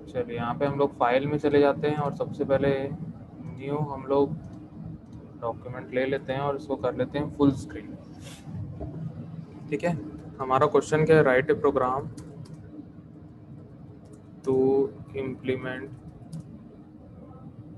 चलिए यहाँ पे हम लोग फाइल में चले जाते हैं और सबसे पहले न्यू हम लोग डॉक्यूमेंट ले लेते हैं और इसको कर लेते हैं फुल स्क्रीन। ठीक है, हमारा क्वेश्चन क्या है, write a program to implement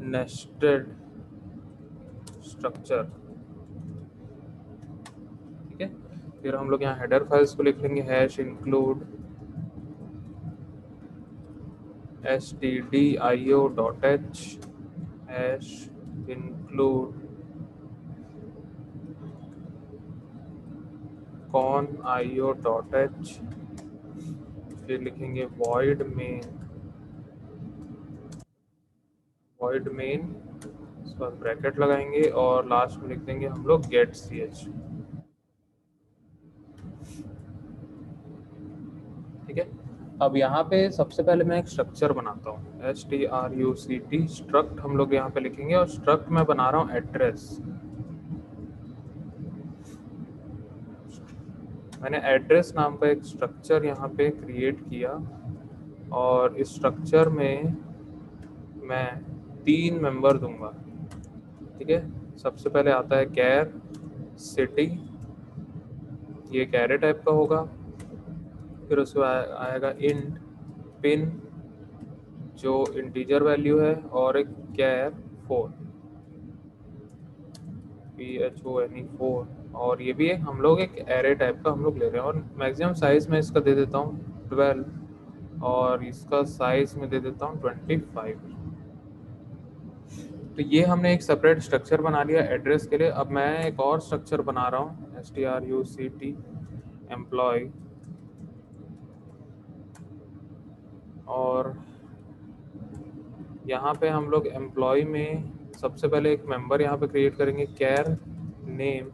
nested structure. ठीक है, फिर हम लोग यहाँ हेडर फाइल्स को लिख लेंगे, hash include stdio.h, hash include conio.h, फिर लिखेंगे void main, उसके बाद ब्रैकेट लगाएंगे और लास्ट में लिख देंगे हम लोग get ch। ठीक है, अब यहाँ पे सबसे पहले मैं एक स्ट्रक्चर बनाता हूँ, struct स्ट्रक्ट हम लोग यहाँ पे लिखेंगे और स्ट्रक्ट में बना रहा हूँ एड्रेस। मैंने एड्रेस नाम का एक स्ट्रक्चर यहाँ पे क्रिएट किया और इस स्ट्रक्चर में मैं 3 मेंबर दूंगा। ठीक है, सबसे पहले आता है कैर सिटी, ये कैरे टाइप का होगा। फिर उसके बाद आएगा इंट पिन जो इंटीजर वैल्यू है और एक कैर 4 PHONE 4, और ये भी एक हम लोग एक एरे टाइप का हम लोग ले रहे हैं। और मैक्सिमम साइज में इसका दे देता हूँ 12 और इसका साइज में दे देता हूँ 25। तो ये हमने एक सेपरेट स्ट्रक्चर बना लिया एड्रेस के लिए। अब मैं एक और स्ट्रक्चर बना रहा हूँ struct एम्प्लॉय, और यहाँ पे हम लोग एम्प्लॉय में सबसे पहले एक मेंबर यहाँ पे क्रिएट करेंगे कैर नेम।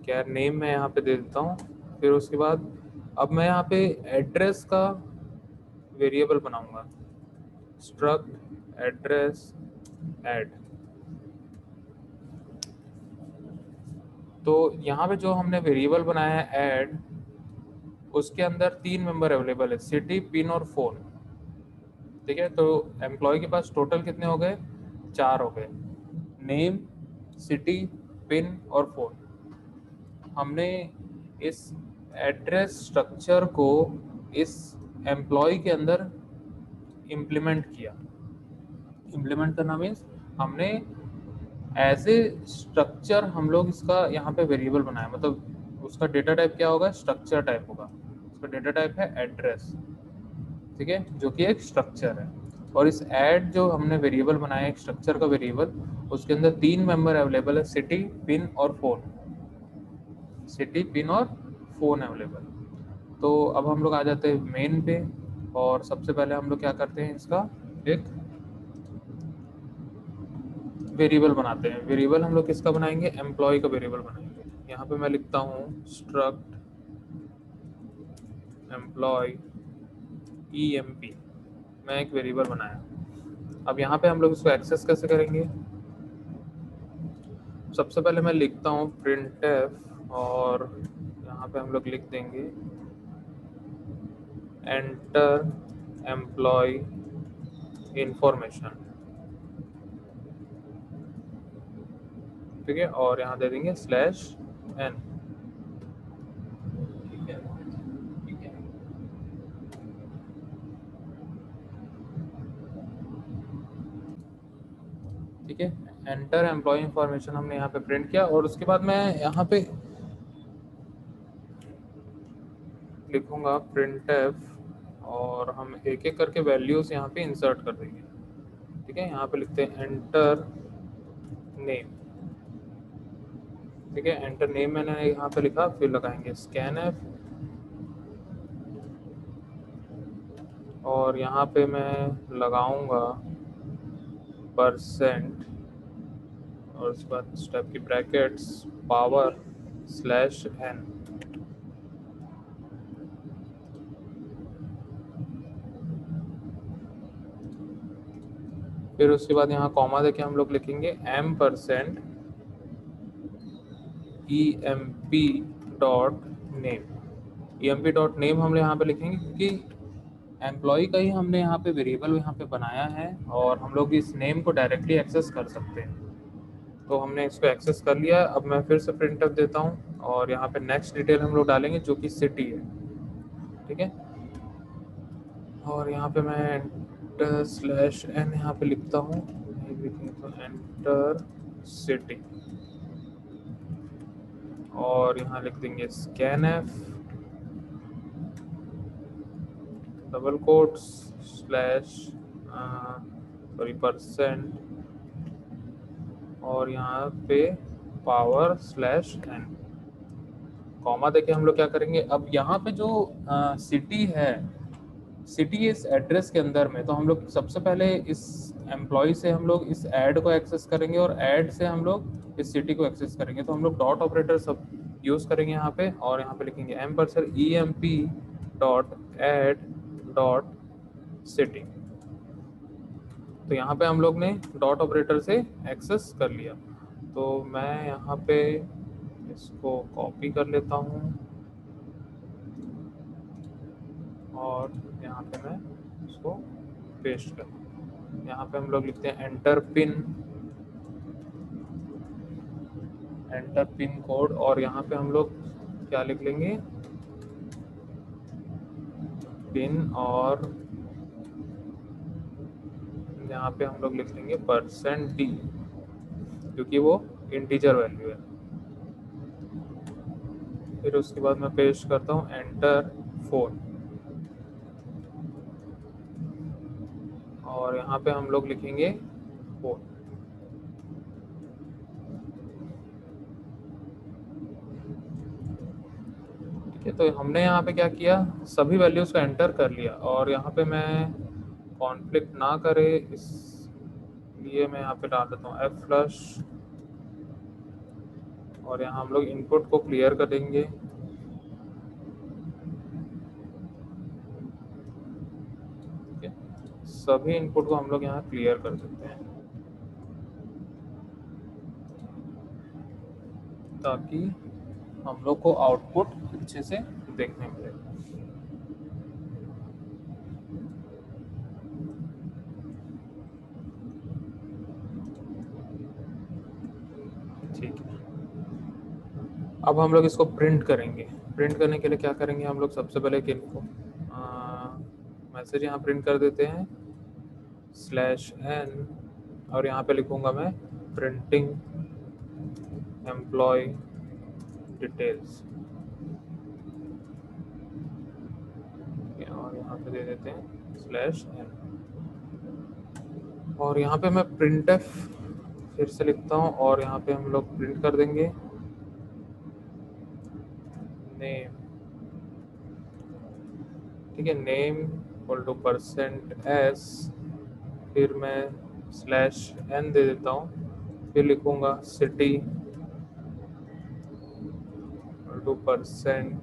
कैर नेम मैं यहाँ पे दे देता हूँ। फिर उसके बाद अब मैं यहाँ पे एड्रेस का वेरिएबल बनाऊंगा, स्ट्रक्ट एड्रेस ऐड। तो यहाँ पे जो हमने वेरिएबल बनाया है ऐड, उसके अंदर 3 मेंबर अवेलेबल है, सिटी पिन और फोन। ठीक है, तो एम्प्लॉय के पास टोटल कितने हो गए, 4 हो गए, नेम सिटी पिन और फोन। हमने इस एड्रेस स्ट्रक्चर को इस एम्प्लॉय के अंदर इम्प्लीमेंट किया। इम्प्लीमेंट करना मीन्स हमने एज ए स्ट्रक्चर हम लोग इसका यहाँ पे वेरिएबल बनाया, मतलब उसका डेटा टाइप क्या होगा, स्ट्रक्चर टाइप होगा। उसका डेटा टाइप है एड्रेस। ठीक है, जो कि एक स्ट्रक्चर है। और इस ऐड जो हमने वेरिएबल बनाया एक स्ट्रक्चर का वेरिएबल, उसके अंदर 3 मेंबर अवेलेबल है, सिटी पिन और फोन। सिटी पिन और फोन अवेलेबल। तो अब हम लोग आ जाते हैं मेन पे और सबसे पहले हम लोग क्या करते हैं, इसका एक वेरिएबल बनाते हैं। वेरिएबल हम लोग किसका बनाएंगे, एम्प्लॉय का वेरिएबल बनाएंगे। यहाँ पे मैं लिखता हूँ स्ट्रक्ट एम्प्लॉय EMP, मैं एक वेरिएबल बनाया। अब यहाँ पे हम लोग इसको एक्सेस कैसे करेंगे, सबसे पहले मैं लिखता हूँ printf और यहाँ पे हम लोग लिख देंगे एंटर एम्प्लॉय इंफॉर्मेशन। ठीक है, और यहाँ दे देंगे /n। ठीक है, ठीक है। ठीक है, एंटर एम्प्लॉय इंफॉर्मेशन हमने यहाँ पे प्रिंट किया और उसके बाद मैं यहाँ पे लिखूंगा printf और हम एक एक करके वैल्यूज यहाँ पे इंसर्ट कर देंगे। ठीक है, यहाँ पे लिखते हैं एंटर नेम। ठीक है, एंटर नेम मैंने यहाँ पे लिखा, फिर लगाएंगे scanf और यहाँ पे मैं लगाऊंगा % और उसके बाद स्टेप की ब्रैकेट्स power/n। फिर उसके बाद यहाँ कॉमा देके हम लोग लिखेंगे %emp dot name. emp dot name हम यहाँ पे लिखेंगे क्योंकि एम्प्लॉय का ही हमने यहाँ पे वेरिएबल यहाँ पे बनाया है और हम लोग इस नेम को डायरेक्टली एक्सेस कर सकते हैं। तो हमने इसको एक्सेस कर लिया। अब मैं फिर से प्रिंटफ देता हूँ और यहाँ पे नेक्स्ट डिटेल हम लोग डालेंगे जो कि सिटी है, ठीक है। और यहाँ पे मैं एंटर स्लैश एन यहाँ पे लिखता हूँ, तो एंटर सिटी और यहाँ लिख देंगे scan F double quotes slash sorry percent और यहाँ पे पावर स्लैश एन कॉमा देके हम लोग क्या करेंगे। अब यहाँ पे जो सिटी है, सिटी इस एड्रेस के अंदर में, तो हम लोग सबसे पहले इस एम्प्लॉय से हम लोग इस ऐड को एक्सेस करेंगे और ऐड से हम लोग इस सिटी को एक्सेस करेंगे। तो हम लोग डॉट ऑपरेटर सब यूज करेंगे यहाँ पे और यहाँ पे लिखेंगे emp.add.city। तो यहाँ पे हम लोग ने डॉट ऑपरेटर से एक्सेस कर लिया। तो मैं यहाँ पे इसको कॉपी कर लेता हूँ और यहाँ पे मैं इसको पेस्ट कर, यहाँ पे हम लोग लिखते हैं एंटर पिन कोड और यहाँ पे हम लोग क्या लिख लेंगे, पिन, और यहाँ पे हम लोग लिख लेंगे %d क्योंकि वो इंटीजर वैल्यू है। फिर उसके बाद मैं पेस्ट करता हूँ एंटर फोन और यहाँ पे हम लोग लिखेंगे फोन। ठीक है, तो हमने यहाँ पे क्या किया, सभी वैल्यूज को एंटर कर लिया और यहाँ पे मैं कॉन्फ्लिक्ट ना करे इसलिए मैं यहाँ पे डाल देता हूँ f फ्लश और यहाँ हम लोग इनपुट को क्लियर कर देंगे। सभी इनपुट को हम लोग यहाँ क्लियर कर देते हैं ताकि हम लोग को आउटपुट अच्छे से देखने मिले। ठीक है, अब हम लोग इसको प्रिंट करेंगे। प्रिंट करने के लिए क्या करेंगे हम लोग, सबसे पहले कि इनको मैसेज यहाँ प्रिंट कर देते हैं /n और यहाँ पे लिखूंगा मैं प्रिंटिंग एम्प्लॉय डिटेल्स और यहाँ पे दे देते हैं /n और यहाँ पे मैं printf फिर से लिखता हूँ और यहाँ पे हम लोग प्रिंट कर देंगे नेम। ठीक है, नेम इक्वल टू %s, फिर मैं /n दे देता हूँ, फिर लिखूंगा सिटी इक्वल टू %s/n,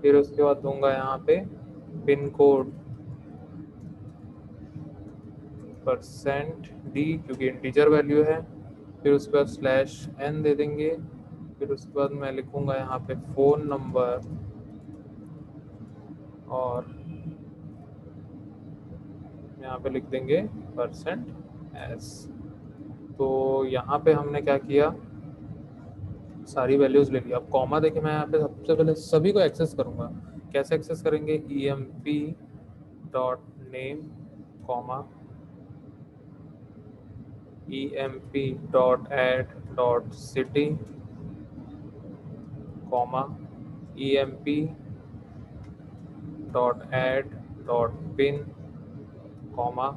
फिर उसके बाद दूंगा यहाँ पे पिन कोड %d क्योंकि इंटीजर वैल्यू है, फिर उसके बाद /n दे देंगे, फिर उसके बाद मैं लिखूंगा यहाँ पे फ़ोन नंबर और यहाँ पे लिख देंगे %s। तो यहाँ पे हमने क्या किया, सारी वैल्यूज ले लिया। अब कॉमा देखिए, मैं यहाँ पे सबसे पहले सभी को एक्सेस करूँगा। कैसे एक्सेस करेंगे, emp.name comma emp.add.city comma emp.add.pin comma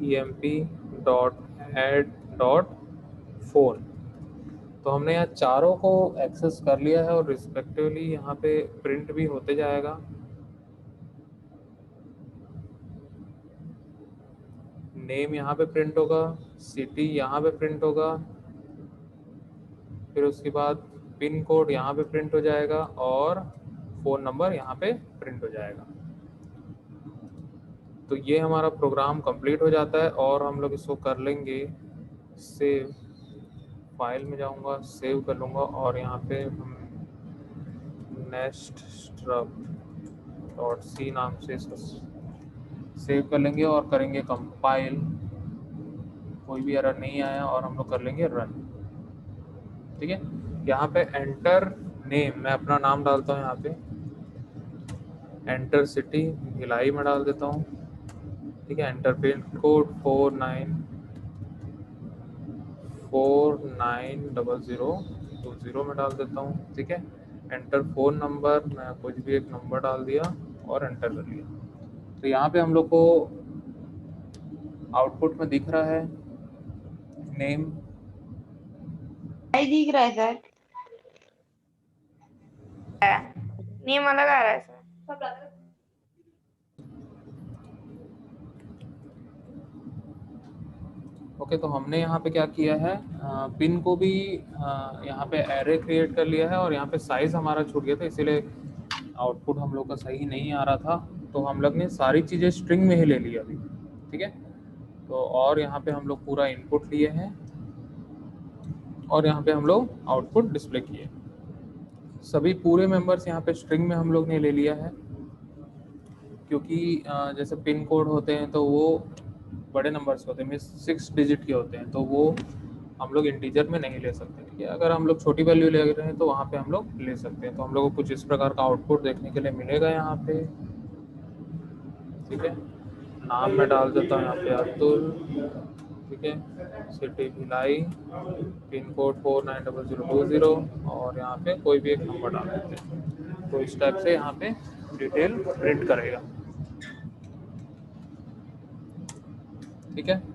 emp.add.phone। तो हमने यहाँ चारों को एक्सेस कर लिया है और रिस्पेक्टिवली यहाँ पे प्रिंट भी होते जाएगा। नेम यहाँ पे प्रिंट होगा, सिटी यहाँ पे प्रिंट होगा, फिर उसके बाद पिन कोड यहाँ पे प्रिंट हो जाएगा और फ़ोन नंबर यहाँ पे प्रिंट हो जाएगा। तो ये हमारा प्रोग्राम कंप्लीट हो जाता है और हम लोग इसको कर लेंगे सेव। फाइल में जाऊंगा, सेव कर लूँगा और यहाँ पे हम neststruct.c नाम से इसको सेव कर लेंगे और करेंगे कंपाइल। कोई भी एरर नहीं आया और हम लोग कर लेंगे रन। ठीक है, यहाँ पे एंटर नेम, मैं अपना नाम डालता हूँ यहाँ पे, एंटर सिटी भिलाई में डाल देता हूँ। ठीक है, एंटर पिन कोड 490020 में डाल देता हूँ। ठीक है, एंटर फोन नंबर, मैं कुछ भी एक नंबर डाल दिया और एंटर कर लिया। तो यहाँ पे हम लोग को आउटपुट में दिख रहा है नेम, दिख रहा है सर, नेम अलग आ रहा है सर। ओके। तो हमने यहाँ पे क्या किया है, पिन को भी यहाँ पे एरे क्रिएट कर लिया है और यहाँ पे साइज हमारा छूट गया था, इसीलिए आउटपुट हम लोग का सही नहीं आ रहा था। तो हम लोग ने सारी चीज़ें स्ट्रिंग में ही ले लिया अभी। ठीक है, तो और यहाँ पे हम लोग पूरा इनपुट लिए हैं और यहाँ पे हम लोग आउटपुट डिस्प्ले किए। सभी पूरे मेंबर्स यहाँ पे स्ट्रिंग में हम लोग ने ले लिया है, क्योंकि जैसे पिन कोड होते हैं तो वो बड़े नंबर्स होते हैं, 6 डिजिट के होते हैं, तो वो हम लोग इंटीजर में नहीं ले सकते। ठीक है, अगर हम लोग छोटी वैल्यू ले रहे हैं तो वहाँ पे हम लोग ले सकते हैं। तो हम लोग को कुछ इस प्रकार का आउटपुट देखने के लिए मिलेगा यहाँ पे। ठीक है, नाम में डाल देता हूँ यहाँ पे अब्दुल। ठीक है, सिटी भिलाई, पिन कोड 490020 और यहाँ पे कोई भी एक नंबर डाल देते हैं। तो इस टाइप से यहाँ पे डिटेल प्रिंट करेगा। ठीक है।